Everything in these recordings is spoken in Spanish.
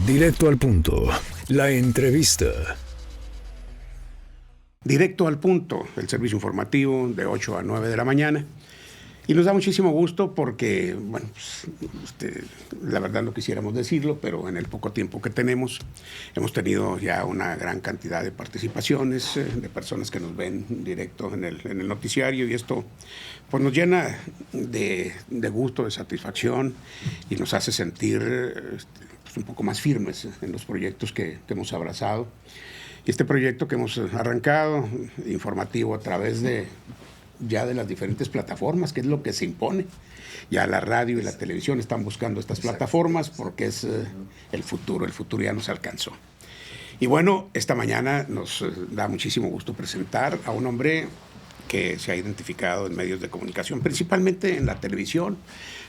Directo al punto. La entrevista. Directo al punto, el servicio informativo de 8 a 9 de la mañana. Y nos da muchísimo gusto porque, bueno, pues, la verdad no quisiéramos decirlo, pero en el poco tiempo que tenemos, hemos tenido ya una gran cantidad de participaciones, de personas que nos ven directo en el noticiario, y esto pues nos llena de gusto, de satisfacción, y nos hace sentir pues, un poco más firmes en los proyectos que hemos abrazado. Y este proyecto que hemos arrancado, informativo a través de las diferentes plataformas, que es lo que se impone. Ya la radio y la televisión están buscando estas plataformas porque es el futuro ya nos alcanzó. Y bueno, esta mañana nos da muchísimo gusto presentar a un hombre que se ha identificado en medios de comunicación, principalmente en la televisión,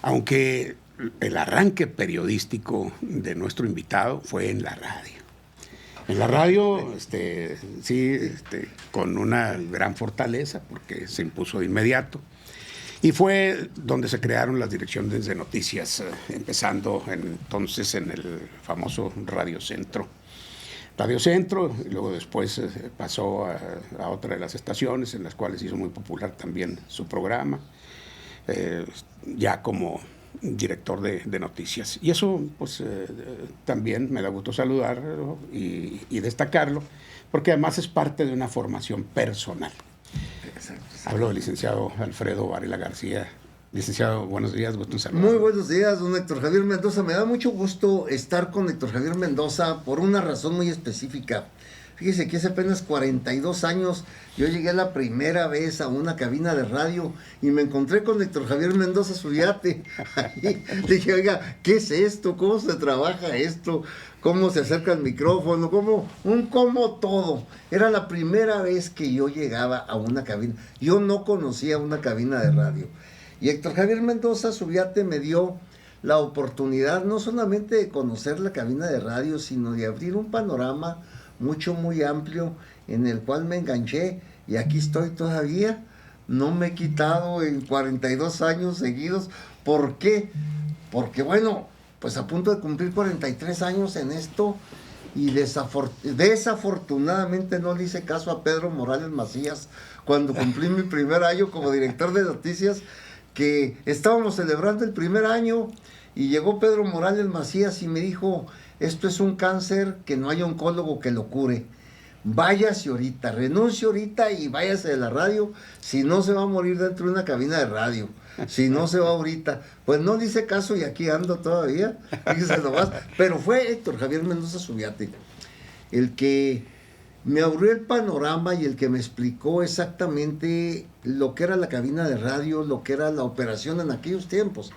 aunque el arranque periodístico de nuestro invitado fue en la radio. En la radio, con una gran fortaleza, porque se impuso de inmediato. Y fue donde se crearon las direcciones de noticias, empezando entonces en el famoso Radio Centro. Radio Centro, y luego después pasó a otra de las estaciones, en las cuales hizo muy popular también su programa, ya como director de noticias. Y eso pues también me da gusto saludarlo y destacarlo, porque además es parte de una formación personal. Exacto. Hablo del licenciado Alfredo Varela García. Licenciado, buenos días, gusto en saludar. Muy buenos días, don Héctor Javier Mendoza. Me da mucho gusto estar con Héctor Javier Mendoza por una razón muy específica. Fíjese que hace apenas 42 años yo llegué la primera vez a una cabina de radio y me encontré con Héctor Javier Mendoza Zuriate. Ahí dije, oiga, ¿qué es esto? ¿Cómo se trabaja esto? ¿Cómo se acerca el micrófono? ¿Cómo todo? Era la primera vez que yo llegaba a una cabina. Yo no conocía una cabina de radio. Y Héctor Javier Mendoza Zuriate me dio la oportunidad no solamente de conocer la cabina de radio, sino de abrir un panorama muy amplio, en el cual me enganché, y aquí estoy todavía. No me he quitado en 42 años seguidos. ¿Por qué? Porque bueno, pues a punto de cumplir 43 años en esto, y desafortunadamente no le hice caso a Pedro Morales Macías cuando cumplí mi primer año como director de noticias, que estábamos celebrando el primer año, y llegó Pedro Morales Macías y me dijo: esto es un cáncer que no hay oncólogo que lo cure. Váyase ahorita, renuncie ahorita y váyase de la radio, si no se va a morir dentro de una cabina de radio, si no se va ahorita. Pues no le hice caso y aquí ando todavía, fíjese nomás. Pero fue Héctor Javier Mendoza Zuriate el que me abrió el panorama y el que me explicó exactamente lo que era la cabina de radio, lo que era la operación en aquellos tiempos.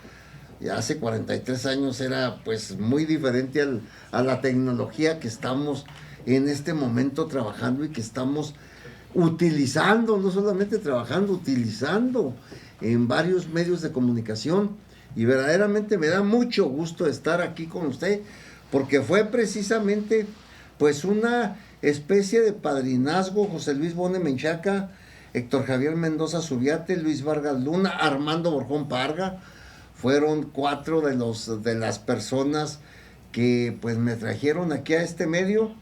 Ya hace 43 años era pues muy diferente a la tecnología que estamos en este momento trabajando y que estamos utilizando, no solamente trabajando, utilizando en varios medios de comunicación. Y verdaderamente me da mucho gusto estar aquí con usted, porque fue precisamente pues una especie de padrinazgo. José Luis Bone Menchaca, Héctor Javier Mendoza Zuriate, Luis Vargas Luna, Armando Borjón Parga, fueron 4 de las personas que pues me trajeron aquí a este medio.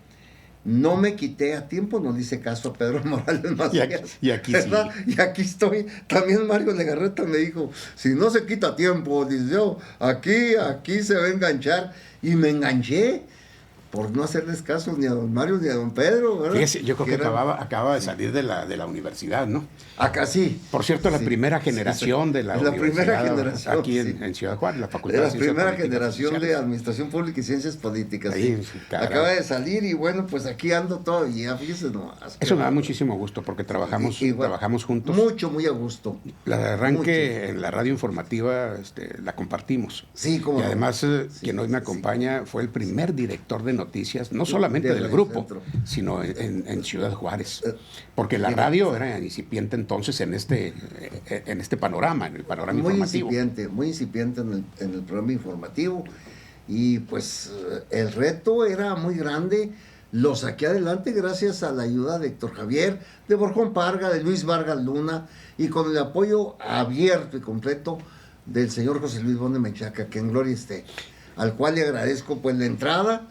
No me quité a tiempo, no le hice caso a Pedro Morales Macías. Y aquí sí. Y aquí estoy. También Mario Legarreta me dijo: si no se quita a tiempo, dice yo, aquí se va a enganchar. Y me enganché por no hacerles caso ni a don Mario ni a don Pedro, ¿verdad? Fíjese, yo creo que acababa de salir de la universidad, ¿no? Acá sí. Por cierto, la primera generación de la primera generación aquí en Ciudad Juárez, la Facultad de Ciencias Políticas. La primera generación de Administración Pública y Ciencias Políticas. Ahí, sí. Acaba de salir y bueno, pues aquí ando todavía, fíjese nomás. Eso me da muchísimo gusto porque trabajamos juntos. Muy a gusto. La arranque en la radio informativa la compartimos. Sí, como. Y además, quien hoy me acompaña fue el primer director de noticias, no solamente del grupo, sino en Ciudad Juárez. Porque la radio era incipiente entonces en este panorama, en el panorama informativo. Muy incipiente en el programa informativo. Y pues el reto era muy grande. Lo saqué adelante gracias a la ayuda de Héctor Javier, de Borjón Parga, de Luis Vargas Luna, y con el apoyo abierto y completo del señor José Luis Bone Menchaca, que en gloria esté, al cual le agradezco pues la entrada,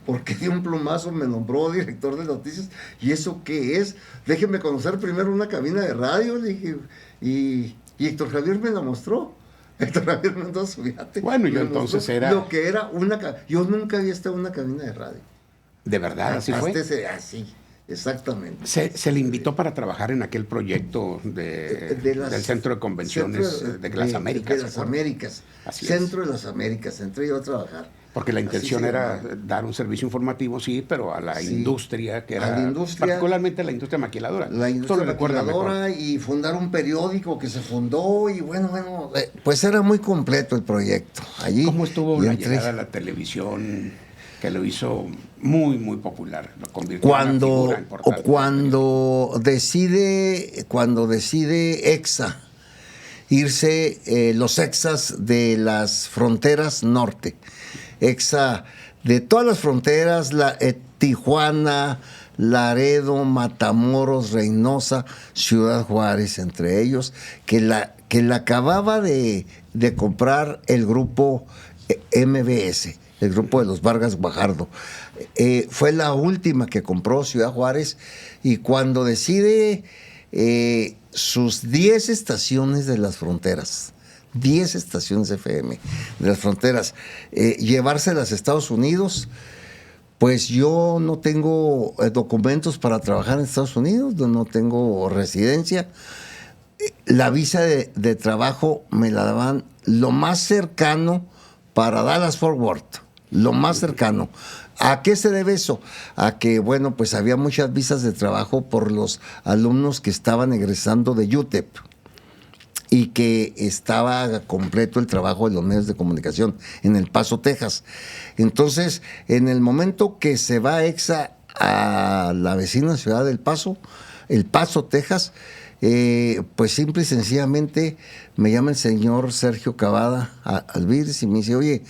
porque de un plumazo me nombró director de noticias. ¿Y eso qué es? Déjeme conocer primero una cabina de radio, le dije, y Héctor Javier me la mostró. Héctor Javier Mendoza, fíjate. Bueno, yo entonces era... Lo que era yo nunca había estado en una cabina de radio. ¿De verdad? ¿Así fue? Así, exactamente. Se le invitó para trabajar en aquel proyecto del Centro de Convenciones de las Américas. De las Américas. Centro de las Américas. Entré yo a trabajar. Porque la intención era dar un servicio informativo, sí, pero a la industria, que era particularmente la industria maquiladora. La industria maquiladora y fundar un periódico que se fundó y bueno, pues era muy completo el proyecto. Allí, ¿cómo estuvo la llegada a la televisión que lo hizo muy, muy popular? Lo convirtió en una figura importante. Cuando decide EXA irse, los EXAs de las fronteras norte, EXA de todas las fronteras, Tijuana, Laredo, Matamoros, Reynosa, Ciudad Juárez, entre ellos, que la acababa de comprar el grupo MBS, el grupo de los Vargas Guajardo. Fue la última que compró Ciudad Juárez, y cuando decide sus 10 estaciones de las fronteras, 10 estaciones FM de las fronteras, llevárselas a Estados Unidos, pues yo no tengo documentos para trabajar en Estados Unidos, no tengo residencia. La visa de trabajo me la daban lo más cercano para Dallas-Fort Worth, lo más cercano. ¿A qué se debe eso? A que, bueno, pues había muchas visas de trabajo por los alumnos que estaban egresando de UTEP y que estaba completo el trabajo de los medios de comunicación en El Paso, Texas. Entonces, en el momento que se va EXA a la vecina ciudad del Paso, El Paso, Texas, pues simple y sencillamente me llama el señor Sergio Cavada Alvirs y me dice, oye,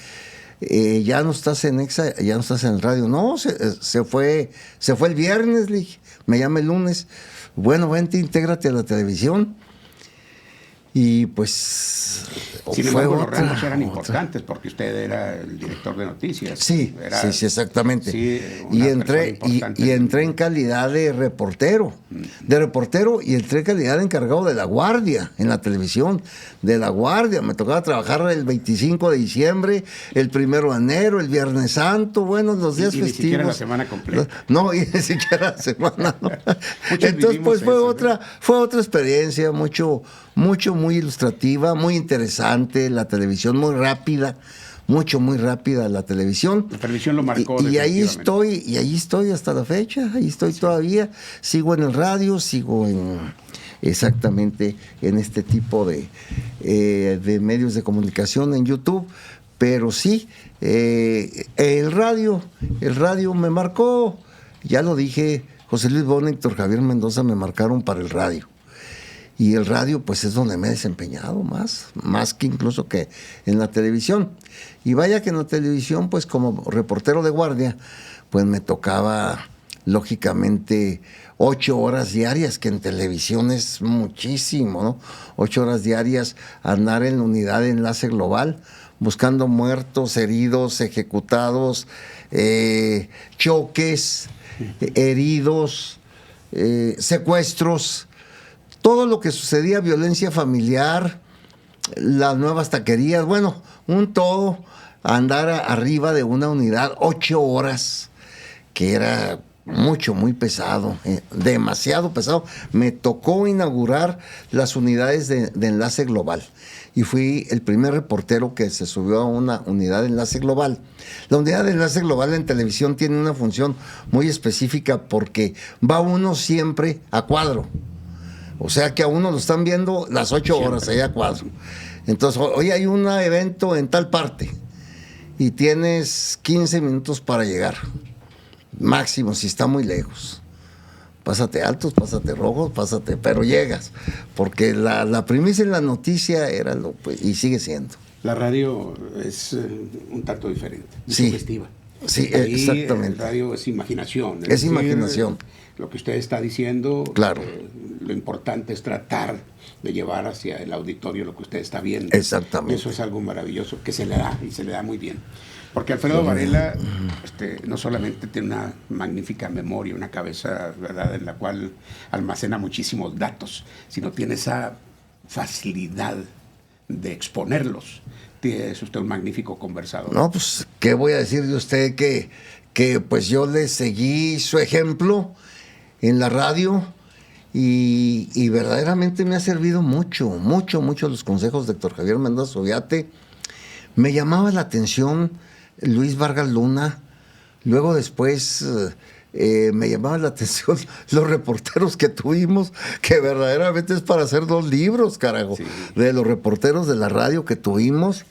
ya no estás en EXA, ya no estás en el radio. No, se fue el viernes, le dije, me llama el lunes. Bueno, vente, intégrate a la televisión. Y pues... Sin embargo, los rangos eran importantes porque usted era el director de noticias. Sí, exactamente. Sí, y entré en calidad de reportero. Y entré en calidad de encargado de La Guardia en la televisión. De La Guardia. Me tocaba trabajar el 25 de diciembre, el 1 de enero, el Viernes Santo, bueno, los días festivos. Ni siquiera la semana completa. No, y ni siquiera la semana. No. Entonces, pues fue otra experiencia, muy ilustrativa, muy interesante, la televisión muy rápida, muy rápida la televisión. La televisión lo marcó. Y ahí estoy hasta la fecha, ahí estoy todavía, sigo en el radio, sigo exactamente en este tipo de medios de comunicación en YouTube, pero sí, el radio me marcó, ya lo dije, José Luis Bona y Héctor Javier Mendoza me marcaron para el radio. Y el radio, pues, es donde me he desempeñado más que incluso que en la televisión. Y vaya que en la televisión, pues, como reportero de guardia, pues me tocaba, lógicamente, 8 horas diarias, que en televisión es muchísimo, ¿no? 8 horas diarias, andar en la unidad de enlace global, buscando muertos, heridos, ejecutados, choques, heridos, secuestros. Todo lo que sucedía, violencia familiar, las nuevas taquerías, bueno, un todo, andar arriba de una unidad 8 horas, que era muy pesado, demasiado pesado. Me tocó inaugurar las unidades de enlace global y fui el primer reportero que se subió a una unidad de enlace global. La unidad de enlace global en televisión tiene una función muy específica porque va uno siempre a cuadro. O sea que a uno lo están viendo las 8 horas allá a cuadro. Entonces, hoy hay un evento en tal parte y tienes 15 minutos para llegar. Máximo, si está muy lejos. Pásate altos, pásate rojos, pero llegas. Porque la primicia en la noticia era y sigue siendo. La radio es un tanto diferente, sí, sugestiva. Sí, exactamente. La radio es imaginación. Es imaginación. Lo que usted está diciendo, claro. Lo importante es tratar de llevar hacia el auditorio lo que usted está viendo. Exactamente. Eso es algo maravilloso que se le da y se le da muy bien. Porque Alfredo Varela no solamente tiene una magnífica memoria, una cabeza, ¿verdad?, en la cual almacena muchísimos datos, sino tiene esa facilidad de exponerlos. Es usted un magnífico conversador. No, pues, ¿qué voy a decir de usted? Que pues yo le seguí su ejemplo en la radio y verdaderamente me ha servido mucho los consejos de Héctor Javier Mendoza Oviate. Me llamaba la atención Luis Vargas Luna, luego después me llamaba la atención los reporteros que tuvimos, que verdaderamente es para hacer 2 libros, carajo, sí, de los reporteros de la radio que tuvimos,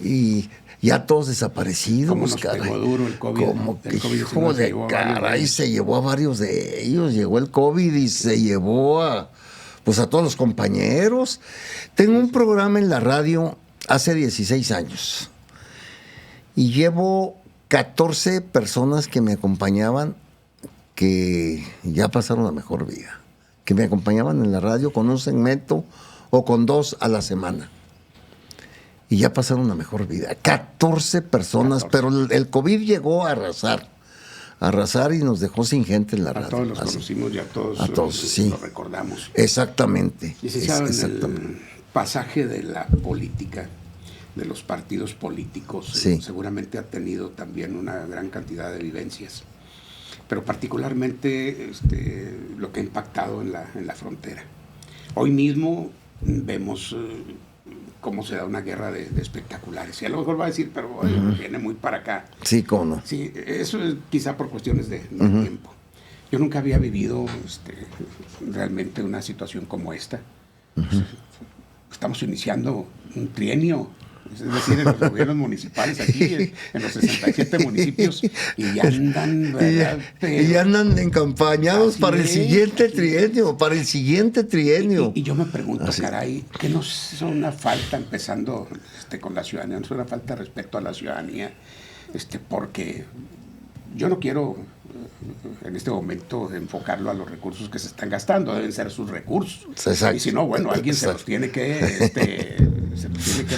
y ya todos desaparecidos. Como nos pegó duro el COVID. Como de caray, se llevó a varios de ellos, llegó el COVID y se llevó a todos los compañeros. Tengo un programa en la radio hace 16 años y llevo 14 personas que me acompañaban que ya pasaron la mejor vida, que me acompañaban en la radio con un segmento o con 2 a la semana y ya pasaron la mejor vida. 14 personas, 14. Pero el COVID llegó a arrasar y nos dejó sin gente en la radio. A todos los conocimos y a todos sí, lo recordamos. Exactamente. Licenciado, en el pasaje de la política, de los partidos políticos, sí, seguramente ha tenido también una gran cantidad de vivencias, pero particularmente lo que ha impactado en la frontera. Hoy mismo vemos cómo se da una guerra de espectaculares, y a lo mejor va a decir, pero viene muy para acá. Sí, ¿cómo no? Sí, eso es quizá por cuestiones de tiempo. Yo nunca había vivido realmente una situación como esta. Estamos iniciando un trienio, es decir, en los gobiernos municipales aquí, en los 67 municipios, y ya andan, ¿verdad? Y ya andan encampañados para el siguiente trienio, Y yo me pregunto, caray, ¿qué nos es una falta empezando con la ciudadanía? ¿No es una falta de respeto a la ciudadanía? Porque yo no quiero en este momento enfocarlo a los recursos que se están gastando, deben ser sus recursos. Exacto. Y si no, bueno, alguien se los tiene que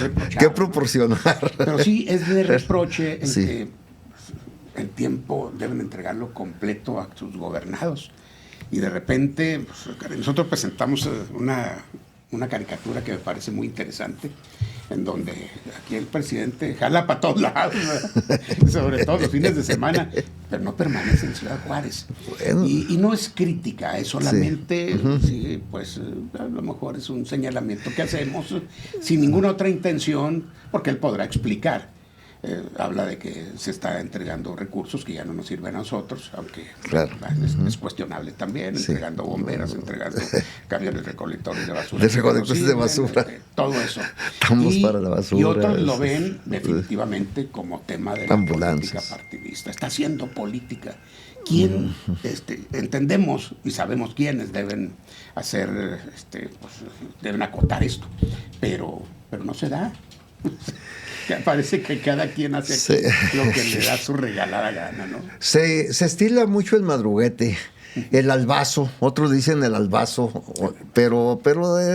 reprochar. ¿Qué proporcionar? Pero sí es de reproche en que el tiempo deben entregarlo completo a sus gobernados. Y de repente, nosotros presentamos una caricatura que me parece muy interesante, en donde aquí el presidente jala para todos lados, sobre todo los fines de semana, pero no permanece en Ciudad Juárez. Bueno. Y no es crítica, es solamente, sí, pues a lo mejor es un señalamiento que hacemos sin ninguna otra intención, porque él podrá explicar. Habla de que se está entregando recursos que ya no nos sirven a nosotros, aunque claro, es cuestionable también, entregando bomberas, entregando camiones recolectores de basura. De basura. Todo eso. Estamos para la basura. Y otros lo ven definitivamente como tema de la política partidista. Está haciendo política. ¿Quién? Entendemos y sabemos quiénes deben hacer, deben acotar esto, pero no se da. Parece que cada quien hace lo que le da su regalada gana, ¿no? Se estila mucho el madruguete, el albazo, otros dicen el albazo, pero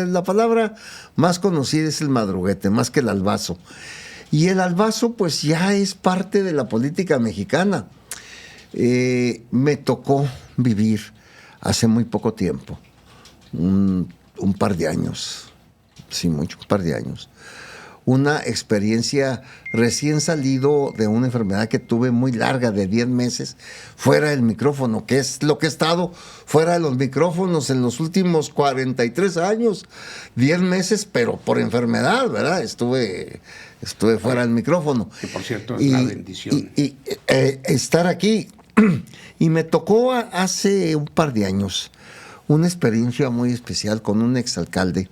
la palabra más conocida es el madruguete, más que el albazo. Y el albazo pues ya es parte de la política mexicana. Me tocó vivir hace muy poco tiempo, un par de años, sí, un par de años, una experiencia recién salido de una enfermedad que tuve muy larga, de 10 meses, fuera del micrófono, que es lo que he estado fuera de los micrófonos en los últimos 43 años. 10 meses, pero por enfermedad, ¿verdad? Estuve fuera del micrófono. Que por cierto es una bendición. Y estar aquí. Y me tocó hace un par de años una experiencia muy especial con un exalcalde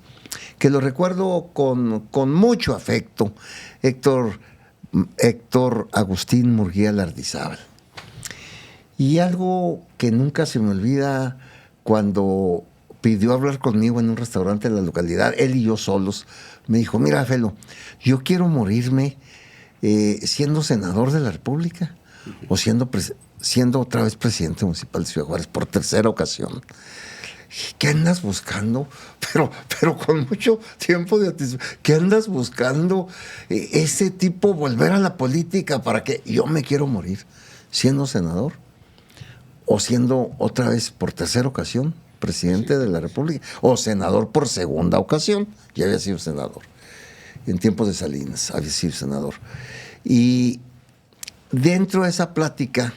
que lo recuerdo con mucho afecto, Héctor Agustín Murguía Lardizábal. Y algo que nunca se me olvida, cuando pidió hablar conmigo en un restaurante de la localidad, él y yo solos, me dijo, mira, Felo, yo quiero morirme siendo senador de la República o siendo otra vez presidente municipal de Ciudad Juárez por tercera ocasión. ¿qué andas buscando? Pero con mucho tiempo de atención, ¿qué andas buscando? Ese tipo, volver a la política para que yo me quiero morir siendo senador o siendo otra vez por tercera ocasión presidente de la República o senador por segunda ocasión. Ya había sido senador. En tiempos de Salinas había sido senador. Y dentro de esa plática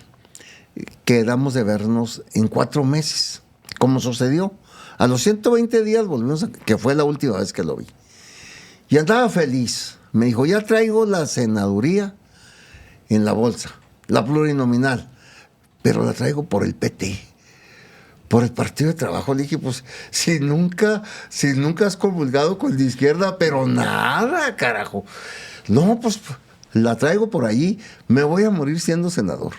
quedamos de vernos en 4 meses, como sucedió. A los 120 días volvimos, que fue la última vez que lo vi. Y andaba feliz. Me dijo, ya traigo la senaduría en la bolsa, la plurinominal, pero la traigo por el PT, por el Partido de Trabajo. Le dije, pues, si nunca has comulgado con la izquierda, pero nada, carajo. No, pues, la traigo por ahí, me voy a morir siendo senador.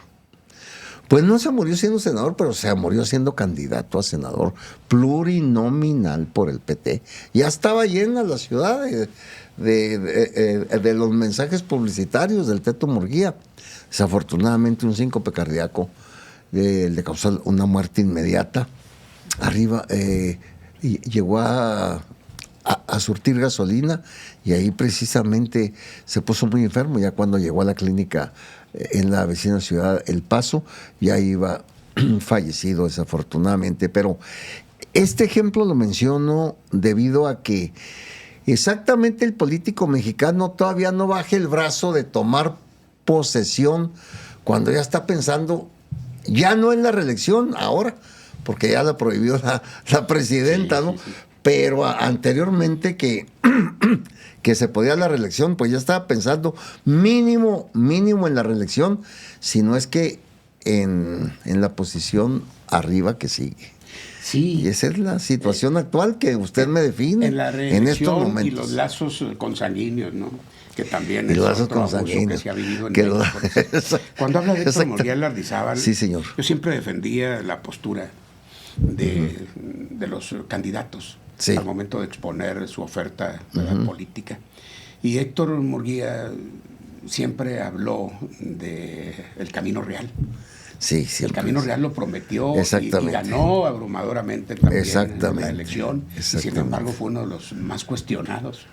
Pues no se murió siendo senador, pero se murió siendo candidato a senador plurinominal por el PT. Ya estaba llena la ciudad de los mensajes publicitarios del Teto Murguía. Desafortunadamente un síncope cardíaco le causó una muerte inmediata. Arriba llegó a surtir gasolina y ahí precisamente se puso muy enfermo. Ya cuando llegó a la clínica en la vecina ciudad El Paso, ya iba fallecido desafortunadamente. Pero este ejemplo lo menciono debido a que exactamente el político mexicano todavía no baje el brazo de tomar posesión cuando ya está pensando ya no en la reelección ahora, porque ya la prohibió la presidenta, ¿no? Sí. Pero anteriormente que se podía la reelección, pues ya estaba pensando mínimo en la reelección, si no es que en la posición arriba que sigue. Sí. Y esa es la situación actual que usted me define en la reelección en estos momentos. Y los lazos consanguíneos, ¿no? Que también es otro abuso que se ha vivido en México. Cuando habla de Héctor Murguía Lardizábal, sí, señor, yo siempre defendía la postura de los candidatos, sí, al momento de exponer su oferta política. Y Héctor Murguía siempre habló del camino real. Sí, el camino real lo prometió y ganó abrumadoramente también en la elección. Y sin embargo fue uno de los más cuestionados.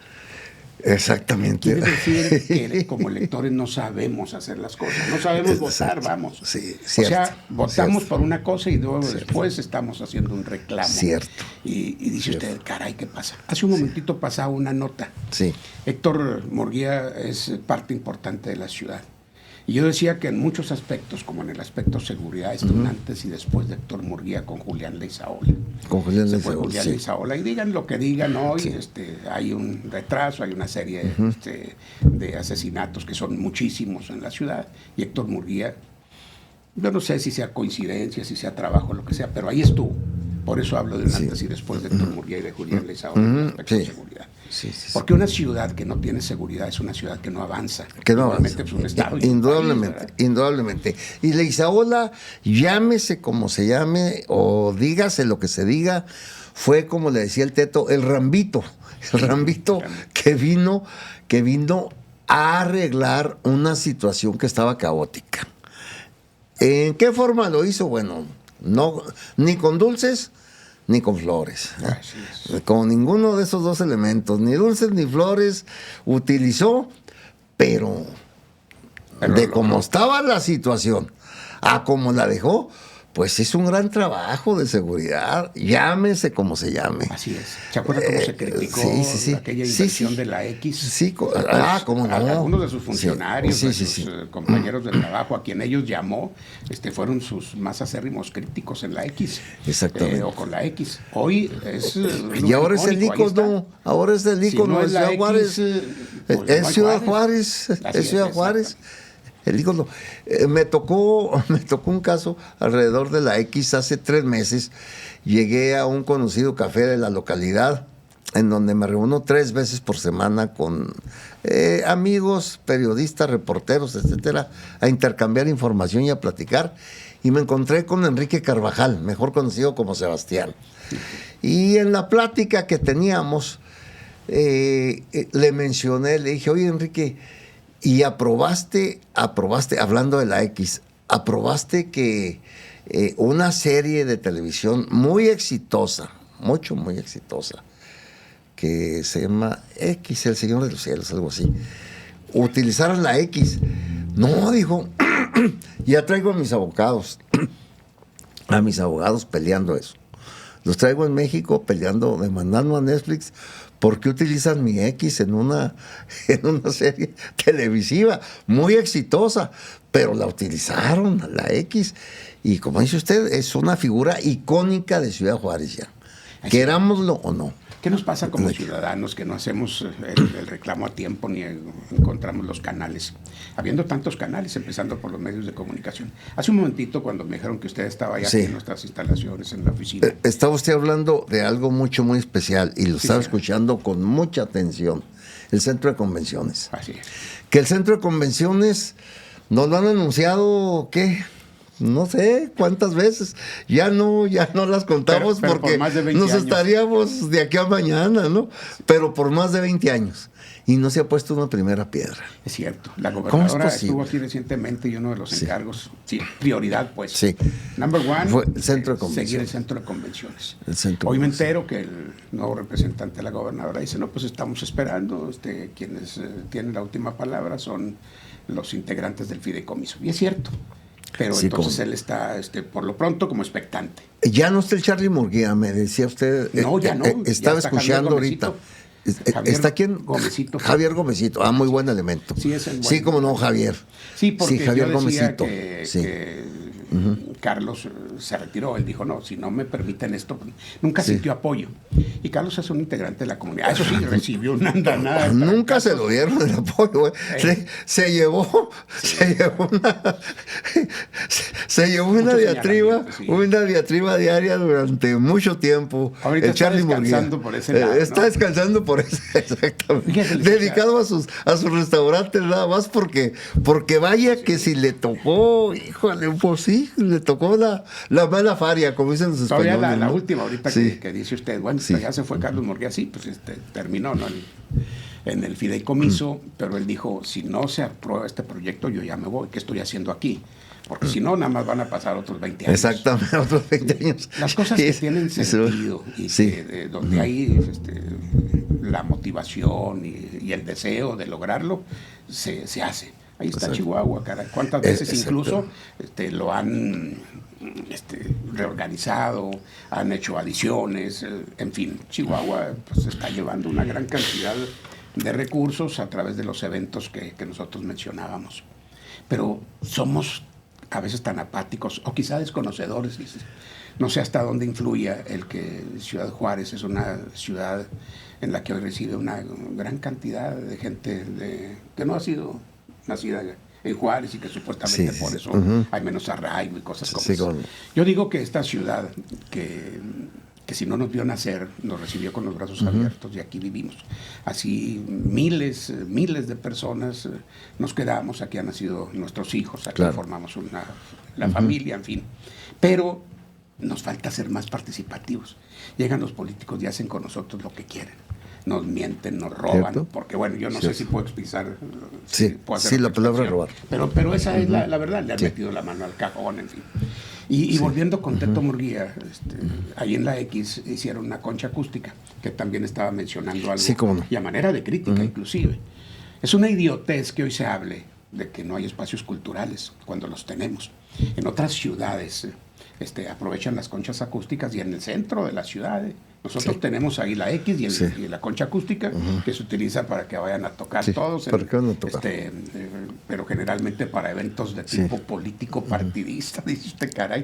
Exactamente. Quiere decir que como electores no sabemos hacer las cosas, no sabemos votar, vamos. Sí, cierto, o sea, votamos por una cosa y luego después estamos haciendo un reclamo. Cierto. Y dice usted, caray, ¿qué pasa? Hace un momentito pasaba una nota. Sí. Héctor Murguía es parte importante de la ciudad. Y yo decía que en muchos aspectos, como en el aspecto seguridad, está un antes y después de Héctor Murguía con Julián Leizaola. Con Julián Leizaola. Julián Leizaola. Y digan lo que digan hoy, hay un retraso, hay una serie de asesinatos que son muchísimos en la ciudad. Y Héctor Murguía, yo no sé si sea coincidencia, si sea trabajo, lo que sea, pero ahí estuvo. Por eso hablo de un antes y después de Héctor Murguía y de Julián Leizaola en el aspecto de seguridad. Sí. Porque una ciudad que no tiene seguridad es una ciudad que no avanza. Que no avanza. Pues un estado indudablemente. Y Leizaola, llámese como se llame o dígase lo que se diga, fue como le decía el Teto, el Rambito que vino a arreglar una situación que estaba caótica. ¿En qué forma lo hizo? Bueno, no, ni con dulces ni con flores. Con ninguno de esos dos elementos, ni dulces ni flores, utilizó, pero de cómo estaba la situación a cómo la dejó, pues es un gran trabajo de seguridad, llámese como se llame. Así es. ¿Se acuerda cómo se criticó aquella inversión de la X? Sí, cómo no. Algunos de sus funcionarios, sus compañeros de trabajo, a quien ellos llamó, fueron sus más acérrimos críticos en la X. Exactamente. O con la X. Hoy es... y ahora es el ícono, de Ciudad Juárez. Es Ciudad Juárez. Es Ciudad Juárez. El ícono. Me tocó un caso alrededor de la X hace 3 meses. Llegué a un conocido café de la localidad, en donde me reúno 3 veces por semana con amigos, periodistas, reporteros, etcétera, a intercambiar información y a platicar. Y me encontré con Enrique Carvajal, mejor conocido como Sebastián. Y en la plática que teníamos, le mencioné, le dije, oye, Enrique, y aprobaste, hablando de la X, aprobaste que una serie de televisión muy exitosa, muy exitosa, que se llama X, El Señor de los Cielos, algo así, utilizaran la X. No, dijo, ya traigo a mis abogados peleando eso. Los traigo en México peleando, demandando a Netflix, ¿por qué utilizan mi X en una serie televisiva muy exitosa? Pero la utilizaron, la X, y como dice usted, es una figura icónica de Ciudad Juárez ya, querámoslo o no. ¿Qué nos pasa como ciudadanos que no hacemos el reclamo a tiempo ni encontramos los canales? Habiendo tantos canales, empezando por los medios de comunicación. Hace un momentito, cuando me dijeron que usted estaba allá en nuestras instalaciones, en la oficina. Estaba usted hablando de algo muy especial y lo estaba escuchando con mucha atención. El Centro de Convenciones. Así es. Que el Centro de Convenciones nos lo han anunciado, ¿qué? No sé cuántas veces. Ya no las contamos pero porque por más de 20 nos años. Estaríamos de aquí a mañana, ¿no? Pero por más de 20 años. Y no se ha puesto una primera piedra. Es cierto. La gobernadora es estuvo aquí recientemente y uno de los encargos, prioridad, pues. Sí. Number one, fue el Centro de Convenciones. seguir el Centro de Convenciones. Hoy me entero que el nuevo representante de la gobernadora dice, no, pues estamos esperando, quienes tienen la última palabra son los integrantes del fideicomiso. Y es cierto. Pero sí, entonces él está, por lo pronto, como expectante. Ya no está el Charlie Murguía, me decía usted. No, ya no. Estaba escuchando ahorita. ¿Está quién? Gómezito. Javier Gómezito. Ah, muy buen elemento. Sí, es el buen. Sí, como no, Javier. Sí, porque Javier yo decía Gómezito. que Carlos se retiró. Él dijo, no, si no me permiten esto, nunca sintió apoyo. Y Carlos es un integrante de la comunidad. Eso sí, recibió una andanada. Nunca se lo dieron el apoyo. Se llevó una diatriba diaria durante mucho tiempo. Ahorita el está Charlie descansando Murguía. por ese lado, Está descansando por ese, exactamente. Fíjate, dedicado a sus restaurantes nada más porque vaya que si le tocó, híjole, pues sí, le tocó la mala faria, como dicen los españoles. Todavía la ¿no? última, ahorita que dice usted, bueno, ya se fue Carlos Murguía, sí, pues terminó, ¿no? En el fideicomiso, pero él dijo, si no se aprueba este proyecto, yo ya me voy, ¿qué estoy haciendo aquí? Porque si no, nada más van a pasar otros 20 años. Exactamente, otros 20 años. Las cosas que tienen sentido y donde hay la motivación y el deseo de lograrlo, se hace. Ahí está Chihuahua, cara. ¿Cuántas veces incluso lo han reorganizado, han hecho adiciones? En fin, Chihuahua pues está llevando una gran cantidad de recursos a través de los eventos que nosotros mencionábamos. Pero somos a veces tan apáticos o quizá desconocedores. No sé hasta dónde influya el que Ciudad Juárez es una ciudad en la que hoy recibe una gran cantidad de gente que no ha sido nacida en Juárez y que supuestamente por eso hay menos arraigo y cosas como eso. Yo digo que esta ciudad que si no nos vio nacer, nos recibió con los brazos abiertos y aquí vivimos. Así miles de personas nos quedamos, aquí han nacido nuestros hijos, aquí formamos la familia, en fin. Pero nos falta ser más participativos. Llegan los políticos y hacen con nosotros lo que quieren. Nos mienten, nos roban, ¿cierto? Porque bueno, yo no sé si puedo expresar. La palabra robar. Pero esa es la verdad, le han metido la mano al cajón, en fin. Y volviendo con Teto Murguía, ahí en la X hicieron una concha acústica, que también estaba mencionando algo, y a manera de crítica inclusive. Es una idiotez que hoy se hable de que no hay espacios culturales, cuando los tenemos. En otras ciudades aprovechan las conchas acústicas y en el centro de la ciudad. Nosotros tenemos ahí la X y la concha acústica que se utiliza para que vayan a tocar todos. Pero generalmente para eventos de tipo político partidista, dice usted, caray.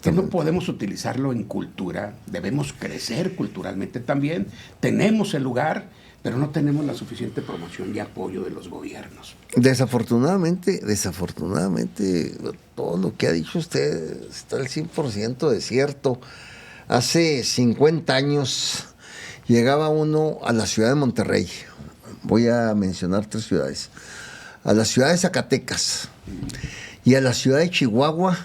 Que no podemos utilizarlo en cultura. Debemos crecer culturalmente también. Tenemos el lugar, pero no tenemos la suficiente promoción y apoyo de los gobiernos. Desafortunadamente, todo lo que ha dicho usted está al 100% de cierto. Hace 50 años llegaba uno a la ciudad de Monterrey. Voy a mencionar 3 ciudades. A la ciudad de Zacatecas y a la ciudad de Chihuahua.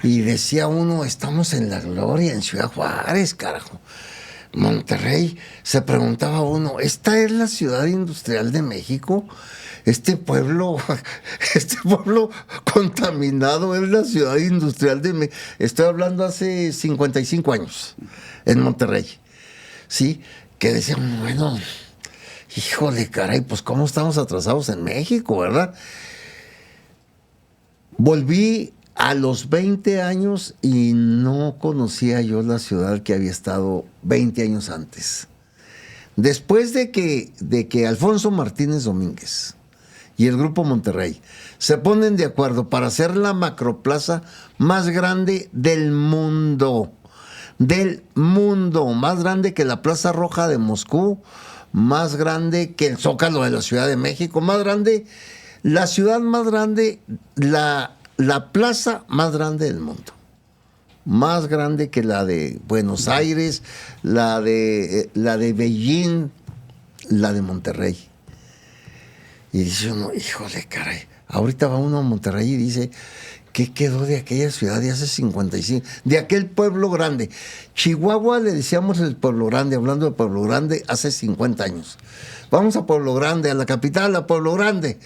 Y decía uno, estamos en la gloria, en Ciudad Juárez, carajo. Monterrey, se preguntaba uno, ¿esta es la ciudad industrial de México? Este pueblo contaminado es la ciudad industrial de México. Estoy hablando hace 55 años en Monterrey. Sí, que decían, bueno, híjole, caray, pues cómo estamos atrasados en México, ¿verdad? Volví a los 20 años y no conocía yo la ciudad que había estado 20 años antes. Después de que Alfonso Martínez Domínguez y el Grupo Monterrey se ponen de acuerdo para hacer la macroplaza más grande del mundo, más grande que la Plaza Roja de Moscú, más grande que el Zócalo de la Ciudad de México, más grande, la ciudad más grande, la plaza más grande del mundo. Más grande que la de Buenos Aires, la de Beijing, la de Monterrey. Y dice uno, híjole, caray. Ahorita va uno a Monterrey y dice, ¿qué quedó de aquella ciudad de hace 55? De aquel pueblo grande. Chihuahua le decíamos el pueblo grande, hablando de pueblo grande, hace 50 años. Vamos a Pueblo Grande, a la capital, a Pueblo Grande.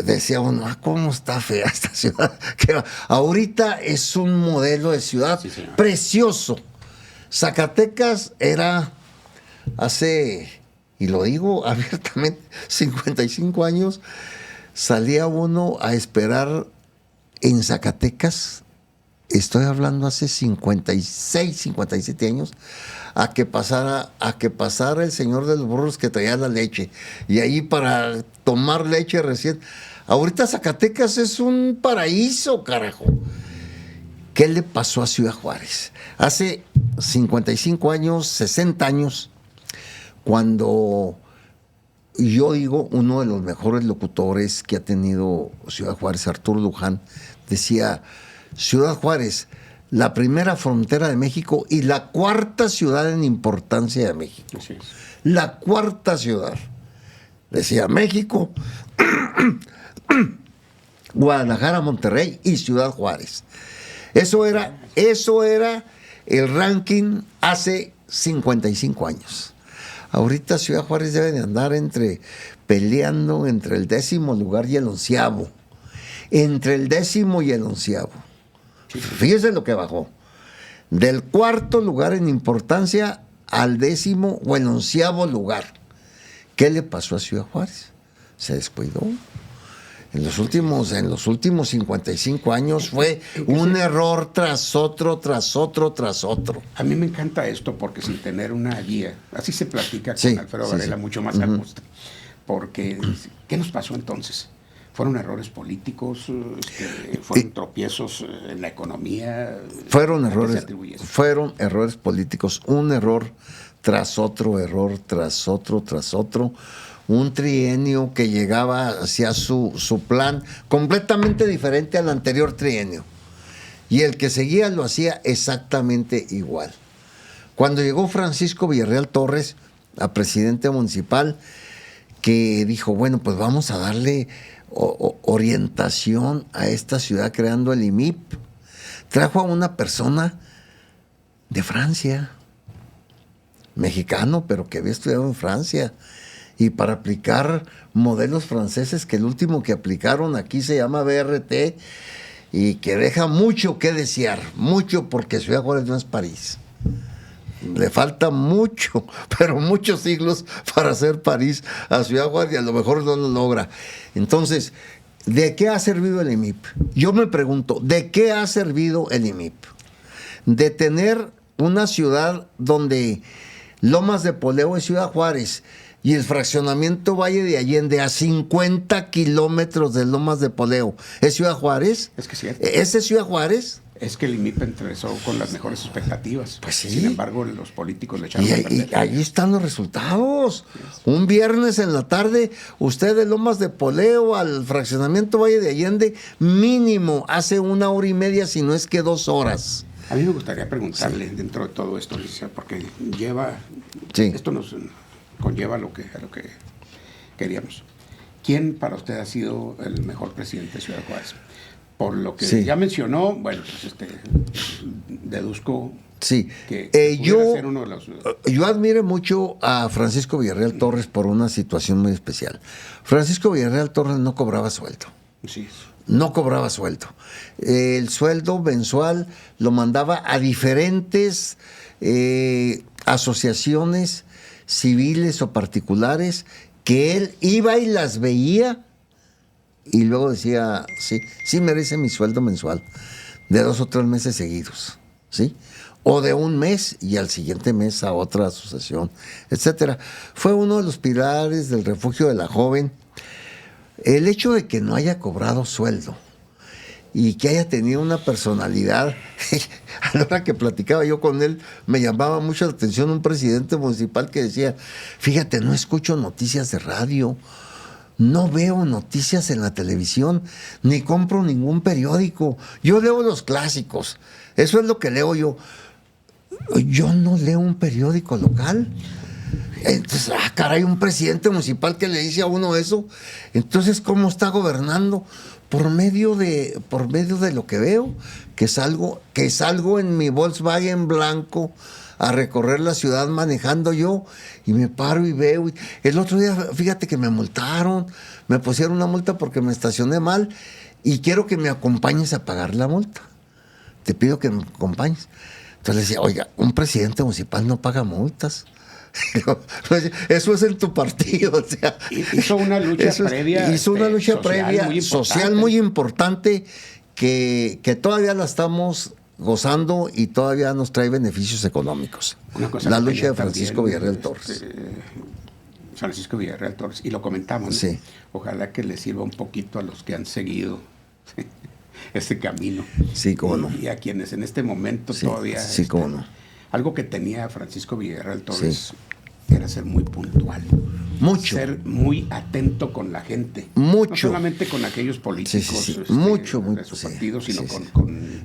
Decía uno, cómo está fea esta ciudad. Que ahorita es un modelo de ciudad precioso. Zacatecas era hace, y lo digo abiertamente, 55 años, salía uno a esperar en Zacatecas, estoy hablando hace 56, 57 años, a que pasara el señor de los burros que traía la leche. Y ahí para tomar leche recién. Ahorita Zacatecas es un paraíso, carajo. ¿Qué le pasó a Ciudad Juárez? Hace 55 años, 60 años, cuando yo digo, uno de los mejores locutores que ha tenido Ciudad Juárez, Arturo Luján, decía, Ciudad Juárez, la primera frontera de México y la cuarta ciudad en importancia de México. Así es. La cuarta ciudad. Decía México, Guadalajara, Monterrey y Ciudad Juárez. Eso era el ranking hace 55 años. Ahorita Ciudad Juárez debe de andar peleando entre el 10º lugar y el 11º. Entre el 10º y el 11º. Fíjese lo que bajó. Del 4º lugar en importancia al 10º o el 11º lugar. ¿Qué le pasó a Ciudad Juárez? Se descuidó. En los últimos 55 años fue un error tras otro, tras otro, tras otro. A mí me encanta esto porque sin tener una guía, así se platica con Sí, Alfredo sí, Varela sí. mucho más a gusto. Porque, ¿qué nos pasó entonces? ¿Fueron errores políticos? ¿Fueron tropiezos en la economía? Fueron ¿A qué se errores, atribuye eso? fueron errores políticos, un error tras otro, error tras otro, tras otro. Un trienio que llegaba hacia su plan completamente diferente al anterior trienio. Y el que seguía lo hacía exactamente igual. Cuando llegó Francisco Villarreal Torres a presidente municipal, que dijo, bueno, pues vamos a darle orientación a esta ciudad creando el IMIP, trajo a una persona de Francia, mexicano, pero que había estudiado en Francia, y para aplicar modelos franceses, que el último que aplicaron aquí se llama BRT, y que deja mucho que desear, mucho, porque Ciudad Juárez no es París. Le falta mucho, pero muchos siglos para hacer París a Ciudad Juárez, y a lo mejor no lo logra. Entonces, ¿de qué ha servido el IMIP? Yo me pregunto, ¿de qué ha servido el IMIP? De tener una ciudad donde Lomas de Poleo es Ciudad Juárez, y el fraccionamiento Valle de Allende, a 50 kilómetros de Lomas de Poleo, ¿es Ciudad Juárez? Es que sí. ¿Ese es Ciudad Juárez? Es que el IMIP empezó con las mejores expectativas. Pues sí. Sin embargo, los políticos le echaron a Y perder. ahí están los resultados. Un viernes en la tarde, usted de Lomas de Poleo al fraccionamiento Valle de Allende, mínimo hace 1 hora y media, si no es que 2 horas. A mí me gustaría preguntarle dentro de todo esto, licenciado, porque Sí. esto nos conlleva a lo que queríamos. ¿Quién para usted ha sido el mejor presidente de Ciudad Juárez? Por lo que Sí. ya mencionó, bueno, pues deduzco Sí. Que pudiera ser uno de los... Yo admiro mucho a Francisco Villarreal Torres por una situación muy especial. Francisco Villarreal Torres no cobraba sueldo. Sí. No cobraba sueldo. El sueldo mensual lo mandaba a diferentes asociaciones civiles o particulares que él iba y las veía y luego decía, sí merece mi sueldo mensual de 2 o 3 meses seguidos, ¿sí? O de un mes y al siguiente mes a otra asociación, etcétera. Fue uno de los pilares del refugio de la joven. El hecho de que no haya cobrado sueldo y que haya tenido una personalidad, a la hora que platicaba yo con él, me llamaba mucho la atención un presidente municipal que decía, fíjate, no escucho noticias de radio, no veo noticias en la televisión, ni compro ningún periódico, yo leo los clásicos, eso es lo que leo yo. Yo no leo un periódico local. Entonces, caray, un presidente municipal que le dice a uno eso. Entonces, ¿cómo está gobernando? Por medio de lo que veo, que salgo en mi Volkswagen blanco a recorrer la ciudad manejando yo y me paro y veo. El otro día, fíjate que me multaron, me pusieron una multa porque me estacioné mal y quiero que me acompañes a pagar la multa. Te pido que me acompañes. Entonces le decía, oiga, un presidente municipal no paga multas. Eso es en tu partido. O sea, hizo una lucha previa. Hizo una lucha previa social muy importante que todavía la estamos gozando y todavía nos trae beneficios económicos. La lucha de Francisco Villarreal Torres. Francisco Villarreal Torres, y lo comentamos, ¿no? Sí. Ojalá que le sirva un poquito a los que han seguido este camino. Sí, cómo no. Y a quienes en este momento todavía... Sí, cómo no. Algo que tenía Francisco Villarreal Torres era ser muy puntual. Mucho. Ser muy atento con la gente. Mucho. No solamente con aquellos políticos mucho, de su partido, sino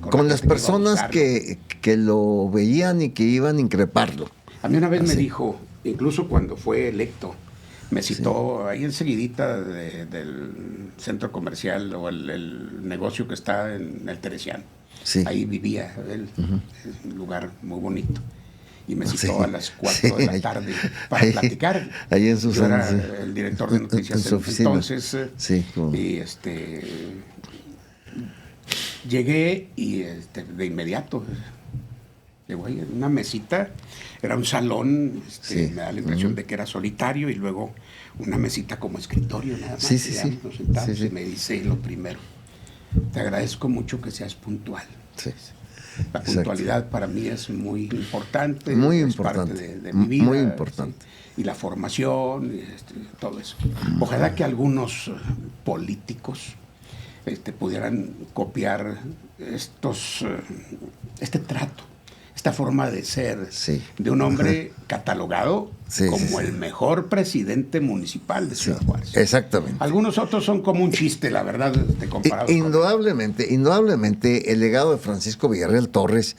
con las personas que lo veían y que iban a increparlo. A mí una vez me dijo, incluso cuando fue electo, me citó ahí enseguidita del centro comercial o el negocio que está en el Teresiano. Sí. Ahí vivía él, es un lugar muy bonito. Y me citó a las 4 de la tarde para platicar. Ahí en su Yo era el director de noticias en entonces. Y llegué y de inmediato llegó ahí una mesita, era un salón, me da la impresión de que era solitario, y luego una mesita como escritorio nada más. Nos sentamos y me dice lo primero: te agradezco mucho que seas puntual. Sí. La puntualidad para mí es muy importante. Muy es importante. Parte de mi vida. Muy importante. Y la formación, todo eso. Ojalá que algunos políticos pudieran copiar este trato, esta forma de ser de un hombre catalogado como el mejor presidente municipal de Ciudad Juárez. Exactamente. Algunos otros son como un chiste, la verdad, comparados. Indudablemente, el legado de Francisco Villarreal Torres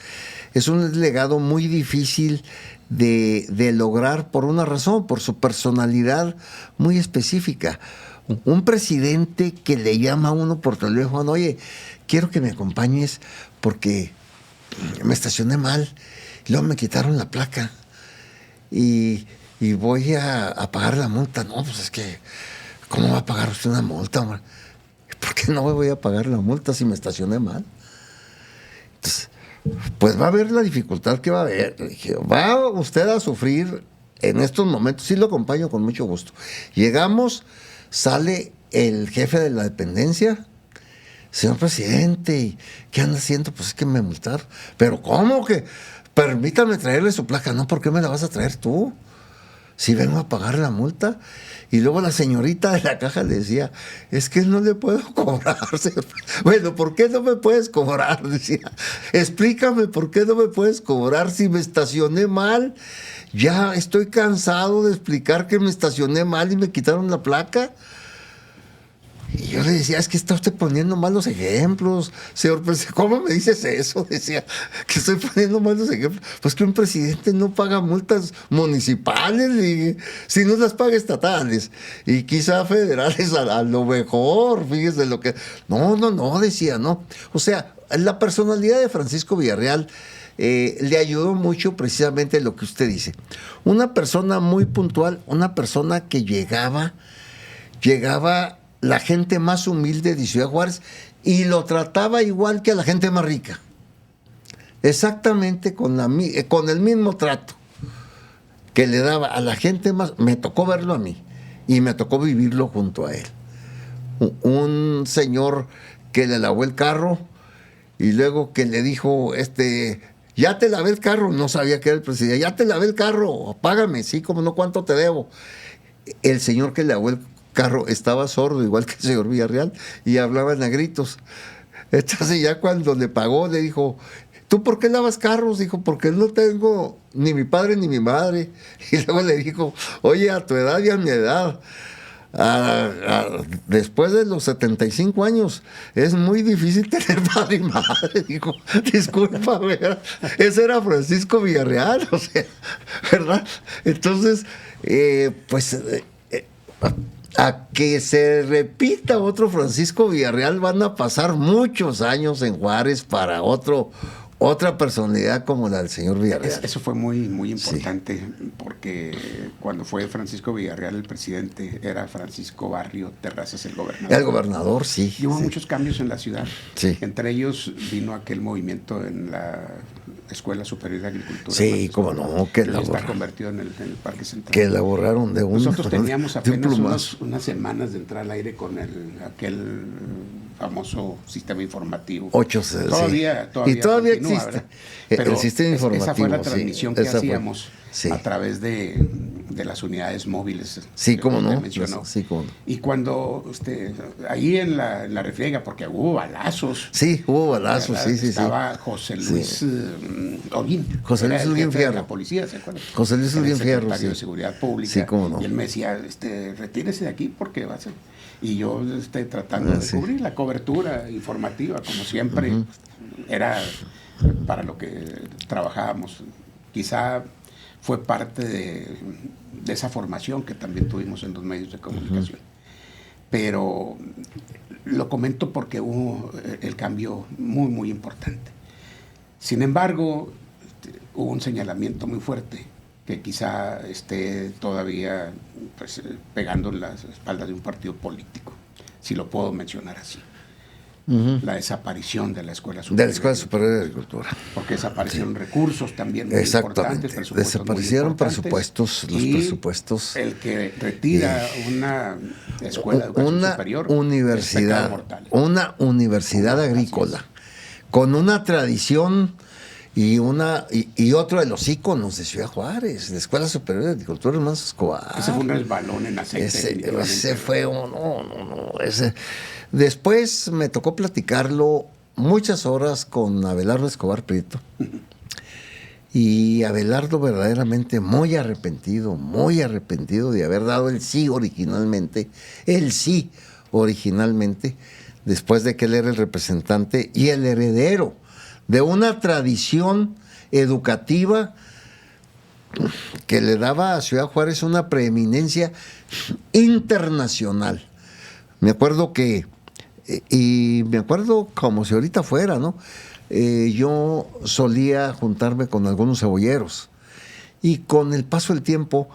es un legado muy difícil de lograr por una razón, por su personalidad muy específica. Un presidente que le llama a uno por teléfono: oye, quiero que me acompañes porque me estacioné mal, y luego me quitaron la placa y voy a pagar la multa. No, pues es que, ¿cómo va a pagar usted una multa, hombre? ¿Por qué no me voy a pagar la multa si me estacioné mal? Entonces, pues va a haber la dificultad que va a haber. Dije, va usted a sufrir en estos momentos. Sí, lo acompaño con mucho gusto. Llegamos, sale el jefe de la dependencia: señor presidente, ¿qué anda haciendo? Pues es que me multaron. ¿Pero cómo que? Permítame traerle su placa. No, ¿por qué me la vas a traer tú? Si vengo a pagar la multa. Y luego la señorita de la caja le decía: es que no le puedo cobrar. Bueno, ¿por qué no me puedes cobrar? Decía, explícame por qué no me puedes cobrar si me estacioné mal. Ya estoy cansado de explicar que me estacioné mal y me quitaron la placa. Y yo le decía: es que está usted poniendo malos ejemplos, señor presidente. ¿Cómo me dices eso? Decía, que estoy poniendo malos ejemplos. Pues que un presidente no paga multas municipales, y si no las paga estatales, y quizá federales a lo mejor, fíjese lo que... No, decía, no. O sea, la personalidad de Francisco Villarreal le ayudó mucho precisamente lo que usted dice. Una persona muy puntual, una persona que llegaba la gente más humilde de Ciudad Juárez y lo trataba igual que a la gente más rica. Exactamente con el mismo trato que le daba a la gente más. Me tocó verlo a mí y me tocó vivirlo junto a él. Un señor que le lavó el carro y luego que le dijo, ya te lavé el carro, no sabía que era el presidente, ya te lavé el carro, págame, sí, como no, ¿cuánto te debo? El señor que le lavó el carro estaba sordo, igual que el señor Villarreal, y hablaba en gritos. Entonces ya cuando le pagó, le dijo, ¿tú por qué lavas carros? Dijo, porque no tengo ni mi padre ni mi madre. Y luego le dijo, oye, a tu edad y a mi edad, después de los 75 años, es muy difícil tener padre y madre. Dijo, discúlpame, ese era Francisco Villarreal, o sea, ¿verdad? Entonces, a que se repita otro Francisco Villarreal van a pasar muchos años en Juárez para otra personalidad como la del señor Villarreal. Eso fue muy, muy importante, porque cuando fue Francisco Villarreal el presidente, era Francisco Barrio Terrazas el gobernador. El gobernador, sí. Y hubo muchos cambios en la ciudad. Sí. Entre ellos vino aquel movimiento en la Escuela Superior de Agricultura. Sí, cómo no, que está convertido en el Parque Central. Que la borraron de Nosotros teníamos apenas unas semanas de entrar al aire con aquel famoso sistema informativo. 8C, todavía y todavía continúa, existe. ¿verdad? Pero el sistema informativo. Esa fue la transmisión que hacíamos sí. a través de las unidades móviles. Sí, cómo no. Mencionó. Sí, cómo no. Y cuando ahí en la refriega, porque hubo balazos. Sí, hubo balazos, sí. Estaba José Luis Holguín. José Luis Holguín Fierro. La policía, ¿se acuerdan? José Luis Holguín Fierro, secretario de Seguridad Pública. Sí, cómo no. Y él me decía, retírese de aquí porque va a ser. Y yo tratando de cubrir la cobertura informativa, como siempre, era para lo que trabajábamos. Quizá fue parte de esa formación que también tuvimos en los medios de comunicación. Pero lo comento porque hubo el cambio muy, muy importante. Sin embargo, hubo un señalamiento muy fuerte que quizá esté todavía pegando en las espaldas de un partido político, si lo puedo mencionar así. La desaparición de la Escuela Superior. De la Escuela Superior de Agricultura. Porque desaparecieron recursos también muy importantes. Desaparecieron presupuestos, los presupuestos. El que retira una escuela de educación superior. Una universidad agrícola, con una tradición y otro de los íconos de Ciudad Juárez, la Escuela Superior de Agricultura Hermanos Escobar. Ese fue un resbalón en aceite. Ese fue Después me tocó platicarlo muchas horas con Abelardo Escobar Prieto. Y Abelardo verdaderamente muy arrepentido de haber dado el sí originalmente, después de que él era el representante y el heredero de una tradición educativa que le daba a Ciudad Juárez una preeminencia internacional. Me acuerdo como si ahorita fuera, ¿no? Yo solía juntarme con algunos cebolleros y con el paso del tiempo